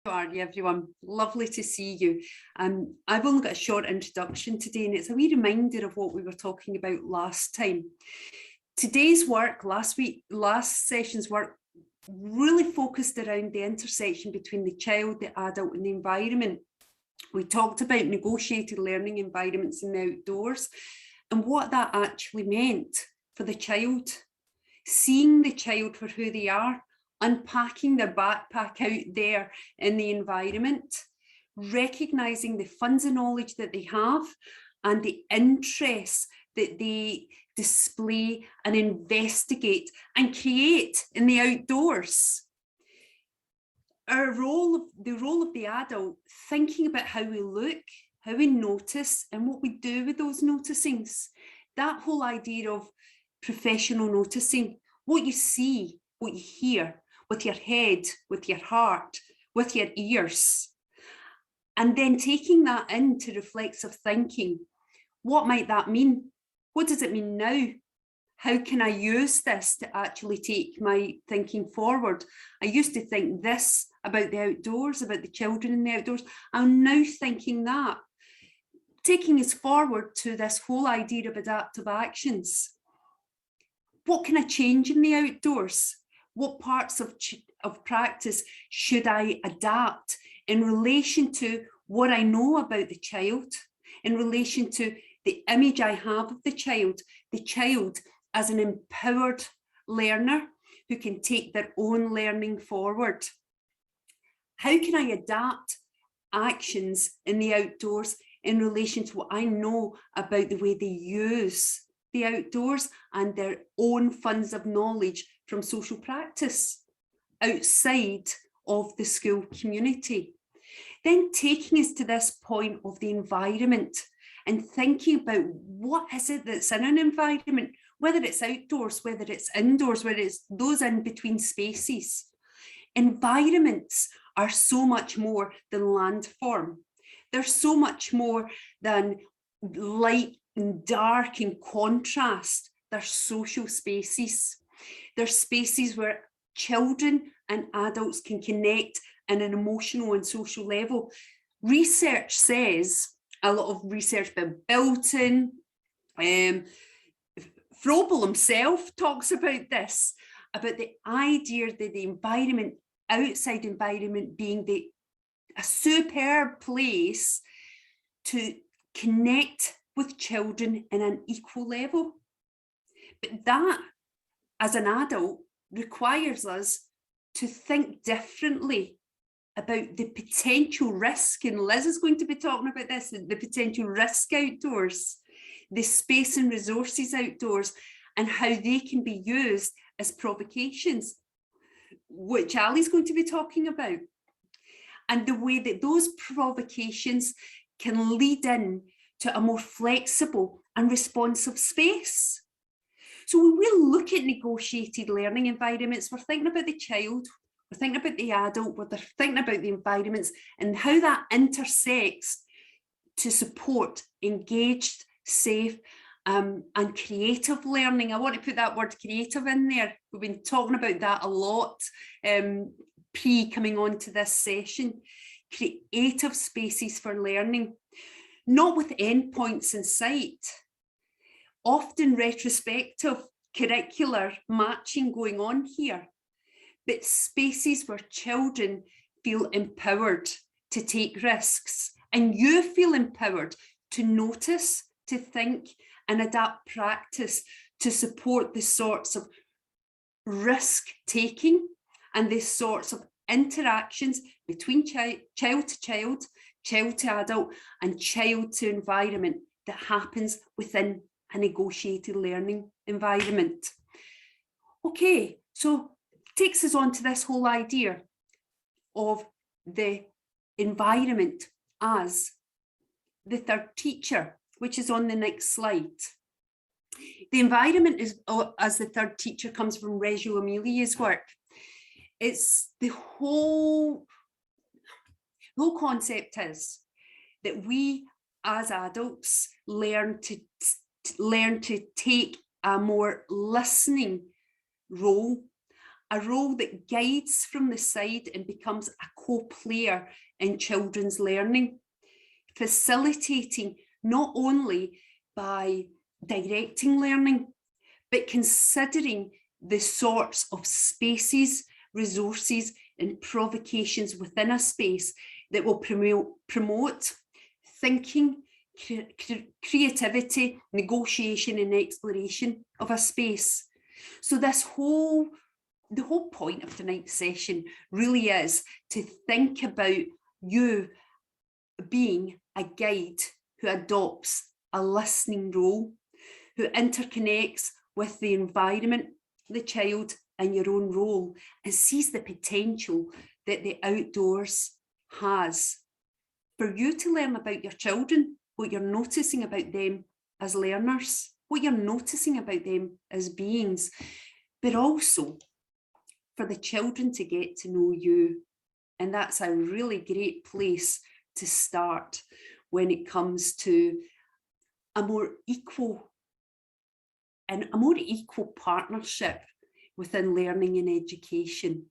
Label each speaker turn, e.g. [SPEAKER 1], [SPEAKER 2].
[SPEAKER 1] are you, everyone? Lovely to see you. I've only got a short introduction today, and it's a wee reminder of what we were talking about last time. Today's work, last session's work, really focused around the intersection between the child, the adult, and the environment. We talked about negotiated learning environments in the outdoors and what that actually meant for the child. Seeing the child for who they are, unpacking their backpack out there in the environment, recognising the funds of knowledge that they have and the interests that they display and investigate and create in the outdoors. The role of the adult, thinking about how we look, how we notice, and what we do with those noticings. That whole idea of professional noticing, what you see, what you hear, with your head, with your heart, with your ears. And then taking that into reflexive thinking. What might that mean? What does it mean now? How can I use this to actually take my thinking forward? I used to think this about the outdoors, about the children in the outdoors. I'm now thinking that. Taking us forward to this whole idea of adaptive actions. What can I change in the outdoors? What parts of practice should I adapt in relation to what I know about the child, in relation to the image I have of the child as an empowered learner who can take their own learning forward? How can I adapt actions in the outdoors in relation to what I know about the way they use the outdoors and their own funds of knowledge from social practice outside of the school community? Then taking us to this point of the environment and thinking about what is it that's in an environment, whether it's outdoors, whether it's indoors, whether it's those in between spaces. Environments are so much more than landform. They're so much more than light and dark and contrast. They're social spaces. They're spaces where children and adults can connect on an emotional and social level. Research says, a lot of research by Bilton, Frobel himself talks about this, about the idea that the environment, outside environment, being a superb place to connect with children in an equal level. But that, as an adult, requires us to think differently about the potential risk, and Liz is going to be talking about this, the potential risk outdoors, the space and resources outdoors, and how they can be used as provocations, which Ali's going to be talking about, and the way that those provocations can lead in to a more flexible and responsive space. So when we look at negotiated learning environments, we're thinking about the child, we're thinking about the adult, we're thinking about the environments and how that intersects to support engaged, safe, and creative learning. I want to put that word creative in there. We've been talking about that a lot coming on to this session. Creative spaces for learning, not with endpoints in sight, often retrospective curricular matching going on here, but spaces where children feel empowered to take risks, and you feel empowered to notice, to think, and adapt practice to support the sorts of risk taking and the sorts of interactions between child to child, child to adult, and child to environment that happens within a negotiated learning environment. Okay, so takes us on to this whole idea of the environment as the third teacher, which is on the next slide. The environment is, as the third teacher, comes from Reggio Emilia's work. It's the whole concept is that we as adults learn to take a more listening role, a role that guides from the side and becomes a co-player in children's learning, facilitating not only by directing learning, but considering the sorts of spaces, resources, and provocations within a space that will promote thinking, creativity, negotiation, and exploration of a space. So the whole point of tonight's session really is to think about you being a guide who adopts a listening role, who interconnects with the environment, the child, and your own role, and sees the potential that the outdoors has for you to learn about your children, what you're noticing about them as learners, what you're noticing about them as beings, but also for the children to get to know you. And that's a really great place to start when it comes to a more equal partnership within learning and education.